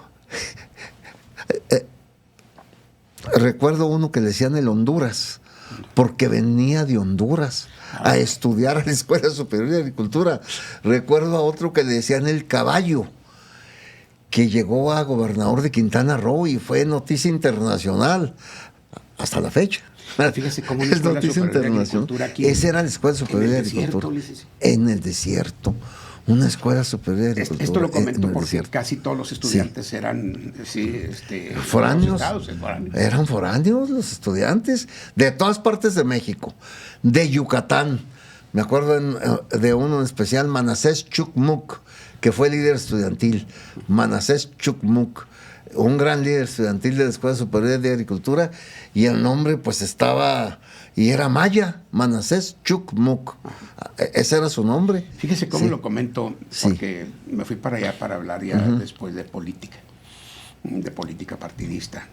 recuerdo uno que le decían el Honduras, porque venía de Honduras a estudiar a la Escuela Superior de Agricultura. Recuerdo a otro que le decían el Caballo, que llegó a gobernador de Quintana Roo y fue noticia internacional hasta la fecha. Fíjese cómo es noticia internacional. Esa era la Escuela Superior de Agricultura. En el desierto. Una escuela superior de agricultura. Esto lo comento porque casi todos los estudiantes eran foráneos. Eran foráneos los estudiantes de todas partes de México, de Yucatán. Me acuerdo de uno en especial, Manasés Chucmuc, que fue líder estudiantil. Manasés Chucmuc, un gran líder estudiantil de la Escuela Superior de Agricultura, y el nombre pues estaba, y era maya, Manasés Chucmuc. Ese era su nombre. Fíjese cómo lo comento, porque me fui para allá para hablar ya después de política. de política partidista.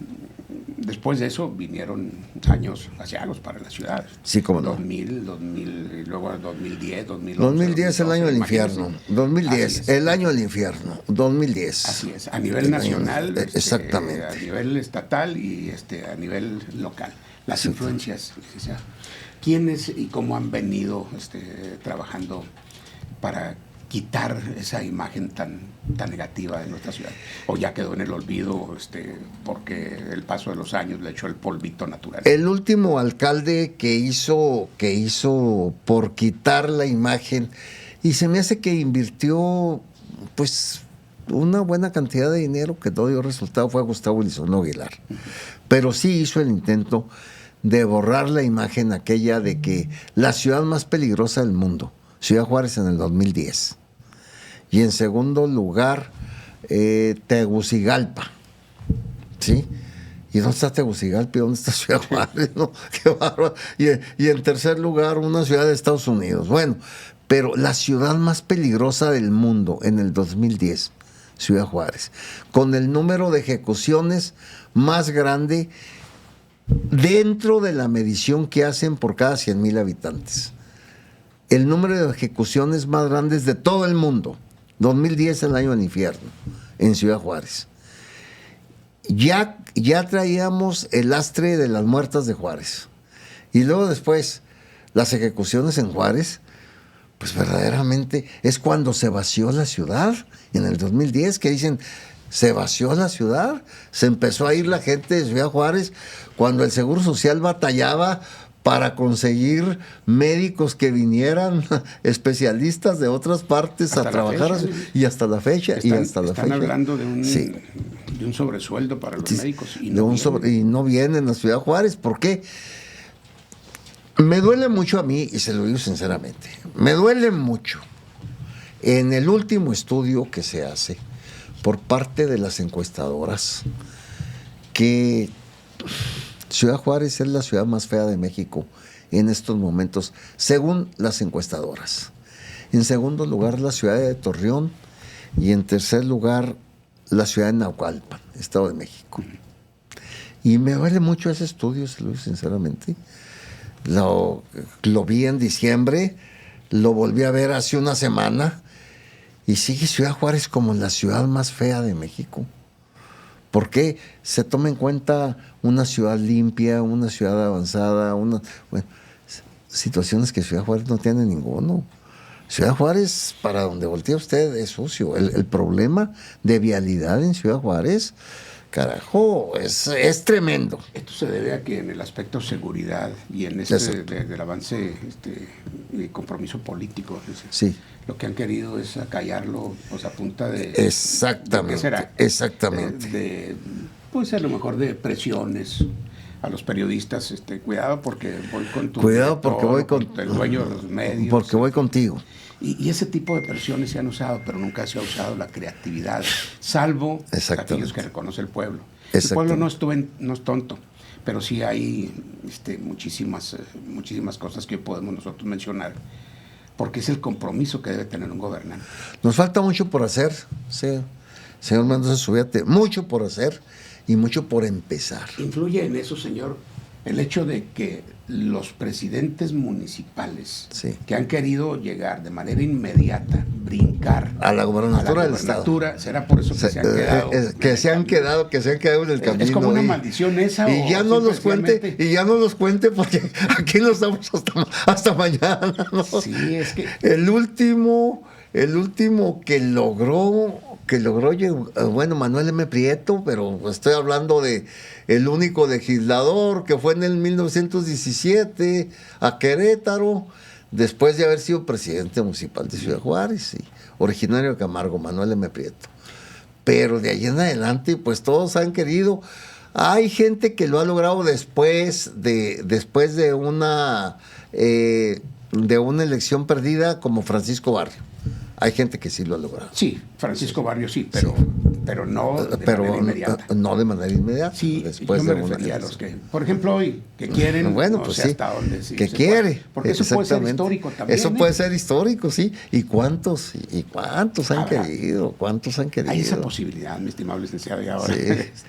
Después de eso vinieron años asiagos para la ciudad. Sí, cómo no. 2000, y luego 2010, 2011. 2010, el año del imagínense. infierno. 2010, el año del infierno. 2010. Así es, a nivel nacional, exactamente. a nivel estatal y a nivel local. Las influencias, o sea, quiénes y cómo han venido trabajando para quitar esa imagen tan negativa de nuestra ciudad, o ya quedó en el olvido porque el paso de los años le echó el polvito natural. El último alcalde que hizo por quitar la imagen, y se me hace que invirtió pues una buena cantidad de dinero que no dio resultado, fue Gustavo Elizondo Aguilar. Pero sí hizo el intento de borrar la imagen aquella de que la ciudad más peligrosa del mundo, Ciudad Juárez, en el 2010. Y en segundo lugar, Tegucigalpa. ¿Sí? ¿Y dónde está Tegucigalpa y dónde está Ciudad Juárez? ¿No? Qué bárbaro. Y en tercer lugar, una ciudad de Estados Unidos. Bueno, pero la ciudad más peligrosa del mundo en el 2010, Ciudad Juárez, con el número de ejecuciones más grande dentro de la medición que hacen por cada 100,000 habitantes. El número de ejecuciones más grandes de todo el mundo. 2010, el año del infierno, en Ciudad Juárez. Ya traíamos el lastre de las muertas de Juárez. Y luego después, las ejecuciones en Juárez, pues verdaderamente es cuando se vació la ciudad. En el 2010, que dicen, se vació la ciudad, se empezó a ir la gente de Ciudad Juárez cuando el Seguro Social batallaba para conseguir médicos que vinieran, especialistas de otras partes hasta a trabajar, y hasta la fecha. Están hablando de un sobresueldo para los médicos y no vienen a Ciudad Juárez. ¿Por qué? Me duele mucho a mí, y se lo digo sinceramente, me duele mucho en el último estudio que se hace por parte de las encuestadoras, que Ciudad Juárez es la ciudad más fea de México en estos momentos, según las encuestadoras. En segundo lugar, la ciudad de Torreón, y en tercer lugar, la ciudad de Naucalpan, Estado de México. Y me duele mucho ese estudio, se lo digo sinceramente. Lo vi en diciembre, lo volví a ver hace una semana, y sigue Ciudad Juárez como la ciudad más fea de México. ¿Por qué? Se toma en cuenta una ciudad limpia, una ciudad avanzada, situaciones que Ciudad Juárez no tiene ninguno. Ciudad Juárez, para donde voltea usted, es sucio. El problema de vialidad en Ciudad Juárez, carajo, es tremendo. Esto se debe a que en el aspecto seguridad y en del avance y compromiso político, sí, lo que han querido es acallarlo, a punta de... Exactamente, ¿de qué será? Exactamente. Pues a lo mejor de presiones a los periodistas, cuidado porque voy con tu... Cuidado porque voy con... el dueño de los medios. Porque voy contigo. Y ese tipo de presiones se han usado, pero nunca se ha usado la creatividad, salvo aquellos que reconoce el pueblo. El pueblo no es tonto, pero sí hay muchísimas cosas que podemos nosotros mencionar, porque es el compromiso que debe tener un gobernante. Nos falta mucho por hacer, sí, señor Mendoza Zubiate, mucho por hacer y mucho por empezar. Influye en eso, señor, el hecho de que los presidentes municipales que han querido llegar de manera inmediata, brincar a la gobernatura del Estado, será por eso que se han quedado. Que se han quedado en el camino. Es como una maldición esa. Y ya no los cuente, porque aquí nos damos hasta mañana, ¿no? Sí, es que el último que logró, Manuel M. Prieto, pero estoy hablando de el único legislador que fue en el 1917 a Querétaro, después de haber sido presidente municipal de Ciudad Juárez, y originario de Camargo, Manuel M. Prieto. Pero de ahí en adelante, pues todos han querido. Hay gente que lo ha logrado después de una elección perdida, como Francisco Barrio. Hay gente que sí lo ha logrado. Sí, Francisco Barrio sí, pero pero no de pero manera inmediata. no de manera inmediata. Sí, después yo me de una refería a los elección. que, por ejemplo, hoy, que quieren, Bueno, no pues sé sí, hasta dónde sí que se quiere. puede. Porque eso puede ser Exactamente. histórico también. Eso puede ser histórico, sí. ¿Y cuántos han Habrá. querido? ¿Cuántos han querido? Hay esa posibilidad, mi estimado licenciado, y ahora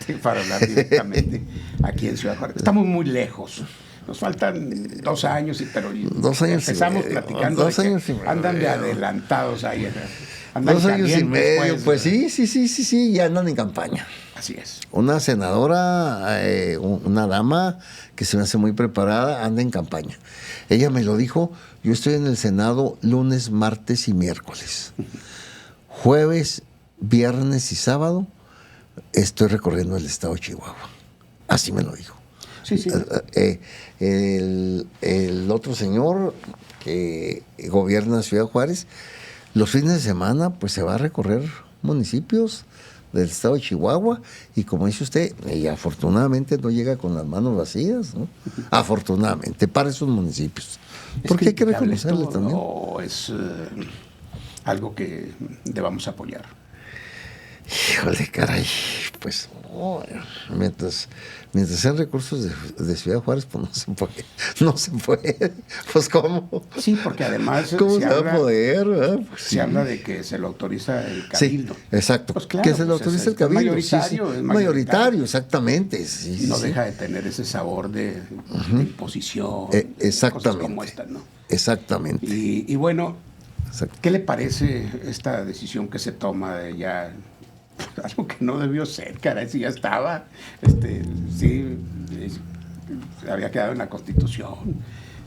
Sí. para hablar directamente aquí en Ciudad Juárez. Estamos muy lejos. Nos faltan 2 años, pero 2 años empezamos y medio, platicando 2 de que años y medio. andan de adelantados ahí. Andan 2 años y calientes, medio, pues sí, ya andan en campaña. Así es. Una senadora, una dama que se me hace muy preparada, anda en campaña. Ella me lo dijo, yo estoy en el Senado lunes, martes y miércoles. Jueves, viernes y sábado estoy recorriendo el estado de Chihuahua. Así me lo dijo. Sí, sí. El otro señor que gobierna Ciudad Juárez, los fines de semana pues se va a recorrer municipios del estado de Chihuahua y como dice usted, ella afortunadamente no llega con las manos vacías, ¿no? Afortunadamente para esos municipios. Porque hay que reconocerle también. ¿O es algo que debamos apoyar? Híjole, caray, pues no, mientras sean recursos de Ciudad Juárez, pues no se puede, pues ¿cómo? Sí, porque además ¿Cómo se va a poder? Pues se habla de que se lo autoriza el cabildo. Sí, exacto, Pues claro, que se lo pues autoriza es el cabildo. mayoritario, sí. es Mayoritario, exactamente. Sí, no sí. deja de tener ese sabor de imposición, exactamente. cosas como esta, ¿no? Exactamente. Y bueno, Exacto. ¿qué le parece esta decisión que se toma de ya algo que no debió ser, caray, si ya estaba, sí, había quedado en la Constitución,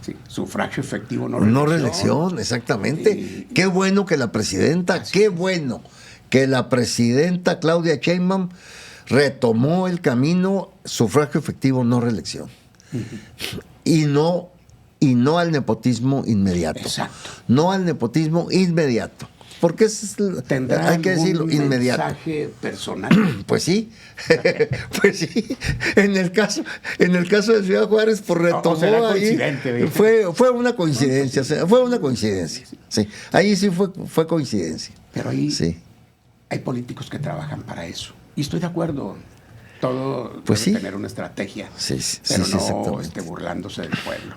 sí, sufragio efectivo, no reelección, exactamente. Qué bueno que la presidenta, Claudia Sheinbaum retomó el camino sufragio efectivo, no reelección. Y no al nepotismo inmediato. Exacto. No al nepotismo inmediato. Porque hay que decirlo, inmediato. Mensaje personal. Pues sí, pues sí. En el caso de Ciudad Juárez, pues retomó ahí. Fue una coincidencia, Sí, ahí sí fue coincidencia. Pero ahí sí. Hay políticos que trabajan para eso. Y estoy de acuerdo. Todo pues debe sí. tener una estrategia, sí, pero sí, no burlándose del pueblo.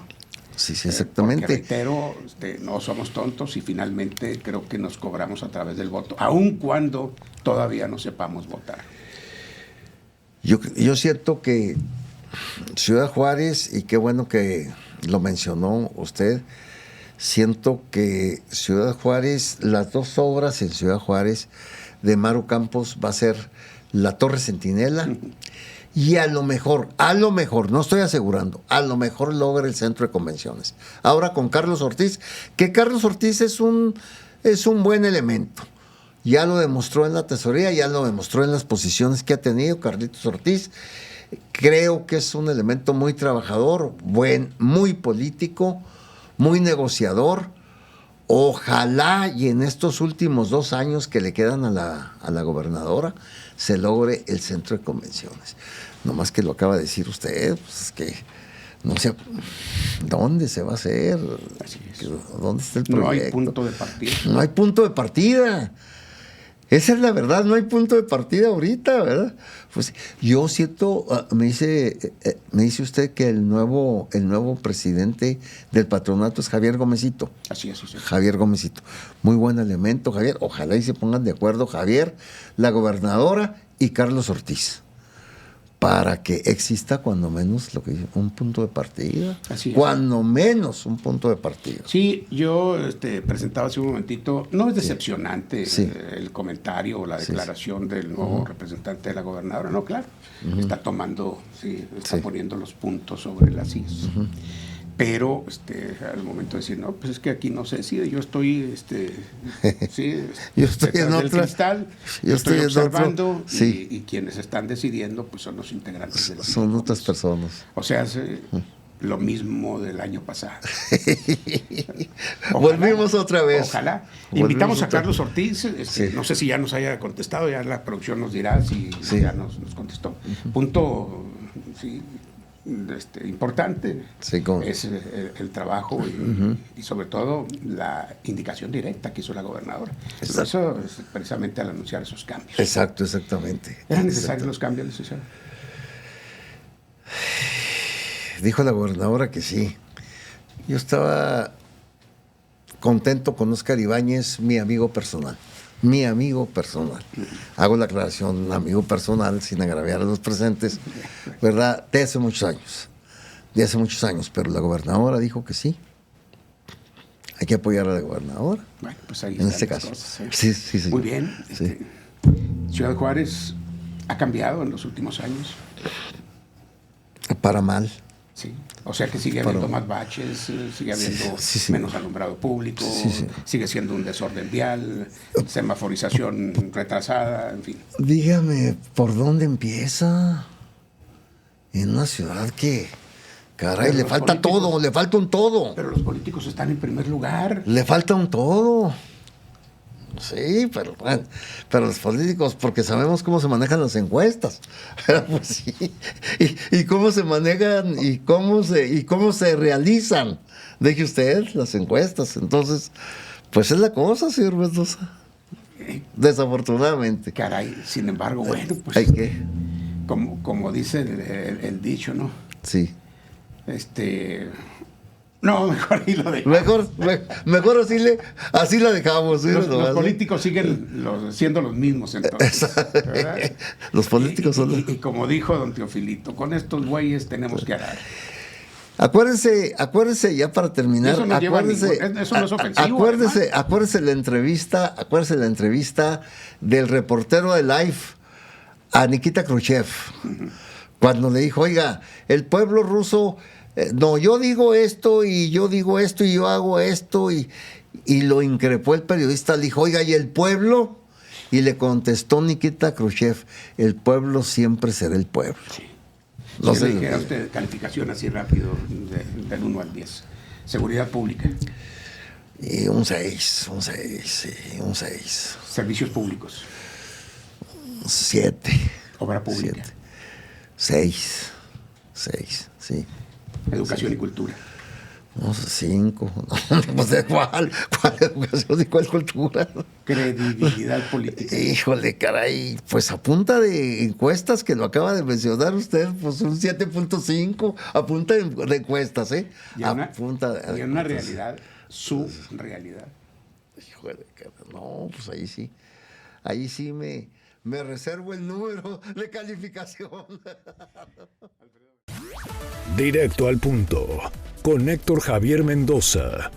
Sí, exactamente. Porque reitero, no somos tontos y finalmente creo que nos cobramos a través del voto, aun cuando todavía no sepamos votar. Yo siento que Ciudad Juárez, y qué bueno que lo mencionó usted, siento que Ciudad Juárez, las 2 obras en Ciudad Juárez de Maru Campos va a ser la Torre Centinela y a lo mejor, no estoy asegurando, a lo mejor logra el centro de convenciones. Ahora con Carlos Ortiz, que Carlos Ortiz es un buen elemento. Ya lo demostró en la tesorería, ya lo demostró en las posiciones que ha tenido Carlitos Ortiz. Creo que es un elemento muy trabajador, muy político, muy negociador. Ojalá y en estos últimos 2 años que le quedan a la gobernadora se logre el centro de convenciones. Nomás que lo acaba de decir usted, pues es que no sé dónde se va a hacer, dónde está el proyecto. No hay punto de partida. No hay punto de partida. Esa es la verdad, no hay punto de partida ahorita, ¿verdad? Pues yo siento, me dice usted que el nuevo presidente del patronato es Javier Gómezito. Así es, sí. Javier Gómezito. Muy buen elemento, Javier. Ojalá y se pongan de acuerdo Javier, la gobernadora y Carlos Ortiz, para que exista cuando menos lo que dice, un punto de partida. Así es. Cuando menos un punto de partida. Sí, yo presentaba hace un momentito, no es decepcionante Sí. el comentario o la declaración del nuevo representante de la gobernadora, no, claro, está tomando, está poniendo los puntos sobre las IES. Pero al momento de decir, no, pues es que aquí no se decide, yo estoy, yo estoy en del otra, cristal, yo estoy observando en otro, sí. y quienes están decidiendo pues son los integrantes del Son equipo. otras personas. O sea, lo mismo del año pasado. Volvimos otra vez. Ojalá. Volvimos Invitamos a otra Carlos Ortiz, Sí. no sé si ya nos haya contestado, ya la producción nos dirá si Sí. ya nos contestó. Punto, sí, importante Sí, ¿cómo? es el trabajo y sobre todo la indicación directa que hizo la gobernadora. Exacto. Eso es precisamente al anunciar esos cambios. Exacto, exactamente. ¿Eran necesarios los cambios, licenciado? Dijo la gobernadora que sí. Yo estaba contento con Óscar Ibáñez, mi amigo personal. Mi amigo personal. Hago la aclaración, amigo personal, sin agraviar a los presentes, ¿verdad? De hace muchos años. De hace muchos años. Pero la gobernadora dijo que sí. Hay que apoyar a la gobernadora. Bueno, pues ahí En están este las caso. cosas, ¿eh? Sí, sí, sí. Muy bien. Sí. Ciudad Juárez ha cambiado en los últimos años. Para mal. Sí. O sea que sigue habiendo más baches, sigue habiendo menos alumbrado público, sigue siendo un desorden vial, semaforización retrasada, en fin. Dígame, ¿por dónde empieza? En una ciudad que, caray, Pero le los falta políticos- todo, le falta un todo. Pero los políticos están en primer lugar. Le falta un todo. Sí, pero bueno, pero los políticos, porque sabemos cómo se manejan las encuestas. Pues sí. Y cómo se manejan y cómo se realizan. Deje usted las encuestas. Entonces, pues es la cosa, señor Mendoza. Desafortunadamente. Caray, sin embargo, bueno, pues ¿Hay qué? como dice el dicho, ¿no? Sí. No, mejor ahí lo de. Mejor así la dejamos. ¿Sí? Los políticos siguen siendo los mismos entonces. ¿Verdad? Los políticos son... Y como dijo don Teofilito, con estos güeyes tenemos que arar. Acuérdense, ya para terminar, Eso no lleva a ningún- eso no es ofensivo, acuérdese la entrevista del reportero de Life a Nikita Khrushchev, cuando le dijo, oiga, el pueblo ruso, no, yo digo esto y yo hago esto, y lo increpó el periodista, le dijo, oiga, ¿y el pueblo? Y le contestó Nikita Khrushchev, el pueblo siempre será el pueblo. Sí. No Si sé. le dijera a usted calificación así rápido, del 1 al 10. Seguridad pública, Y un 6, sí, un 6. servicios públicos, 7. obra pública, 6, sí. educación y cultura. No sé, 5. No sé cuál educación y cuál cultura. Credibilidad política. Híjole, caray. Pues a punta de encuestas que lo acaba de mencionar usted, pues un 7.5. A punta de encuestas, ¿eh? Y A en una, punta de y en una encuestas. realidad, su realidad. Híjole, caray. No, pues ahí sí. Ahí sí me reservo el número de calificación. Directo al punto. Con Héctor Javier Mendoza.